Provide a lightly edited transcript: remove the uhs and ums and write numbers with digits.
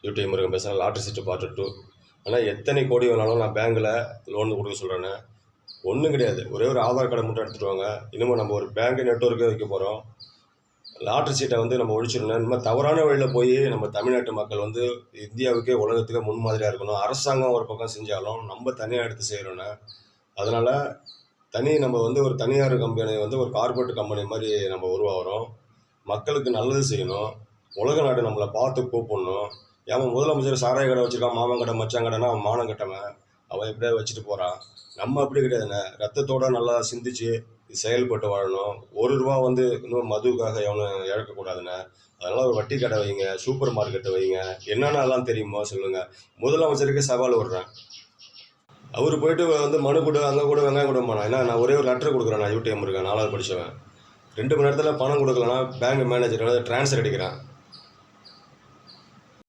UTI Murugan பேசுகிறேன். Lottery சீட்டு part 2. ஆனால் எத்தனை கோடி வேணாலும் நான் பேங்க்கில் லோன் கொடுக்க சொல்கிறேன்னு ஒன்றும் கிடையாது. ஒரே ஒரு ஆதார் கார்டை மட்டும் எடுத்துகிட்டு வாங்க. இனிமேல் நம்ம ஒரு பேங்க் நெட்வொர்க்கே வைக்க போகிறோம். லாட்ரி சீட்டை வந்து நம்ம ஒழிச்சிடணும். இந்த மாதிரி தவறான வழியில் போய் நம்ம தமிழ்நாட்டு மக்கள் வந்து இந்தியாவுக்கே உலகத்துக்கே முன்மாதிரியாக இருக்கணும். அரசாங்கம் ஒரு பக்கம் செஞ்சாலும் நம்ம தனியாக எடுத்து செய்கிறோன்னு. அதனால் நம்ம வந்து ஒரு தனியார் கம்பெனி வந்து ஒரு கார்பரேட் கம்பெனி மாதிரி நம்ம உருவாகிறோம். மக்களுக்கு நல்லது செய்யணும். உலக நாடு நம்மளை பார்த்து கூப்பிடணும். ஏன் முதலமைச்சர் சாராய கடை வச்சுருக்கான், மாமன் கடை மச்சான் கடைன்னா அவன் மானம் கட்டவன், அவன் எப்படியாவது வச்சுட்டு போகிறான். நம்ம அப்படி கிடையாதுண்ணே. ரத்தத்தோடு நல்லா சிந்திச்சு செயல்பட்டு வாழணும். ₹1 வந்து இன்னும் மதுவுக்காக எவனும் இழக்கக்கூடாதுண்ணே. அதனால் ஒரு வட்டி கடை வைங்க, சூப்பர் மார்க்கெட்டை வைங்க. என்னென்னலாம் தெரியுமோ சொல்லுங்கள். முதலமைச்சருக்கு சவால் விடுறேன். அவர் போயிட்டு வந்து மனு கொடு, அங்கே கூட வெங்காயம் கொடுமாண்ணா. ஏன்னா நான் ஒரே ஒரு லெட்டர் கொடுக்குறேன். நான் யூடிஎம் இருக்கேன், 4வது படித்தவன். 2 மணி நேரத்தில் பணம் கொடுக்கலன்னா பேங்க் மேனேஜர் வந்து ட்ரான்ஸ்ஃபர் அடிக்கிறான்.